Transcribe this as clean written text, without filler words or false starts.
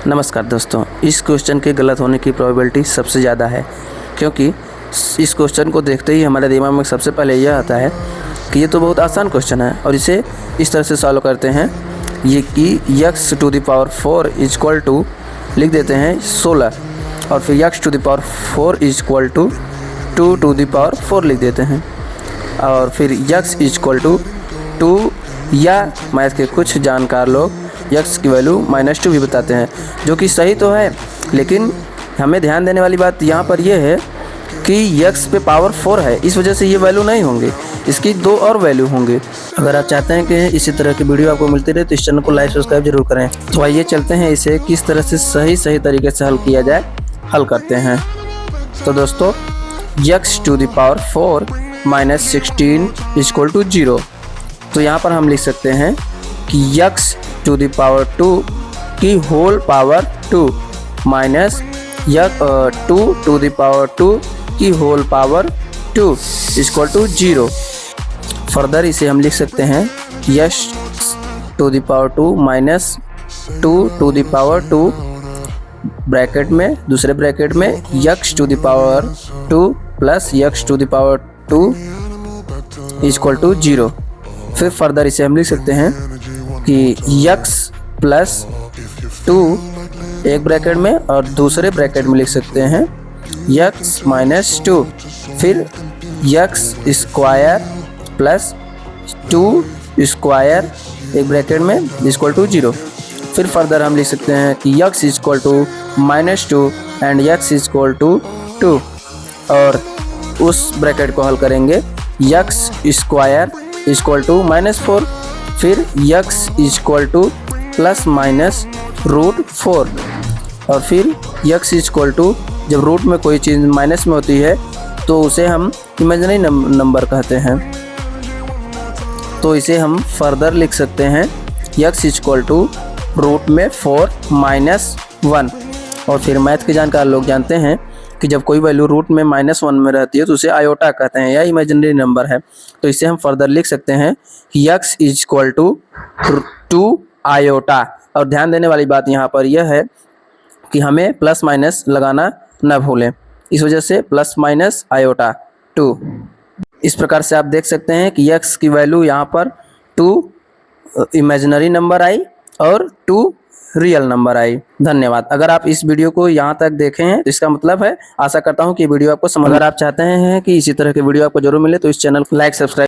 नमस्कार दोस्तों, इस क्वेश्चन के गलत होने की प्रोबेबिलिटी सबसे ज़्यादा है, क्योंकि इस क्वेश्चन को देखते ही हमारे दिमाग में सबसे पहले यह आता है कि ये तो बहुत आसान क्वेश्चन है और इसे इस तरह से सॉल्व करते हैं ये कि x⁴ इक्वल टू लिख देते हैं 16 और फिर x⁴ इक्वल टू 2⁴ लिख देते हैं और फिर x इक्वल टू 2 या मैथ के कुछ जानकार लोग x की वैल्यू -2 भी बताते हैं, जो कि सही तो है, लेकिन हमें ध्यान देने वाली बात यहाँ पर यह है कि x पे पावर 4 है, इस वजह से ये वैल्यू नहीं होंगे, इसकी 2 और वैल्यू होंगे। अगर आप चाहते हैं कि इसी तरह की वीडियो आपको मिलती रहे तो इस चैनल को लाइक सब्सक्राइब जरूर करें। तो आइए चलते हैं इसे किस तरह से सही तरीके से हल किया जाए, हल करते हैं। तो दोस्तों x⁴ -16 इक्वल टू 0, तो यहाँ पर हम लिख सकते हैं कि x⁴ की होल पावर 2 माइनस 2⁴ की whole power 2 equal to 0। Further इसे हम लिख सकते हैं x⁴ माइनस 2⁴ ब्रैकेट में दूसरे ब्रैकेट में x⁴ plus x⁴ equal to 0। फिर फर्दर इसे हम लिख सकते हैं कि x प्लस 2 एक ब्रैकेट में और दूसरे ब्रैकेट में लिख सकते हैं x माइनस 2, फिर x स्क्वायर प्लस 2 स्क्वायर एक ब्रैकेट में इक्वल टू 0। फिर फर्दर हम लिख सकते हैं कि x equal to -2 and x equal to 2 और उस ब्रैकेट को हल करेंगे x स्क्वायर इक्वल टू -4, फिर x इक्वल टू ±√4 और फिर x इक्वल टू, जब रूट में कोई चीज़ माइनस में होती है तो उसे हम इमेजिनरी नंबर कहते हैं, तो इसे हम फर्दर लिख सकते हैं x इक्वल टू रूट में 4 - 1। और फिर मैथ के जानकार लोग जानते हैं कि जब कोई वैल्यू रूट में -1 में रहती है तो उसे आयोटा कहते हैं या इमेजिनरी नंबर है, तो इसे हम फर्दर लिख सकते हैं कि x इक्वल टू 2 आयोटा। और ध्यान देने वाली बात यहाँ पर यह है कि हमें प्लस माइनस लगाना न भूलें, इस वजह से प्लस माइनस आयोटा 2। इस प्रकार से आप देख सकते हैं कि x की वैल्यू यहाँ पर 2 इमेजिनरी नंबर आई और 2 रियल नंबर आई। धन्यवाद। अगर आप इस वीडियो को यहाँ तक देखे हैं तो इसका मतलब है, आशा करता हूँ कि वीडियो आपको समझ। अगर आप चाहते हैं कि इसी तरह के वीडियो आपको जरूर मिले तो इस चैनल को लाइक सब्सक्राइब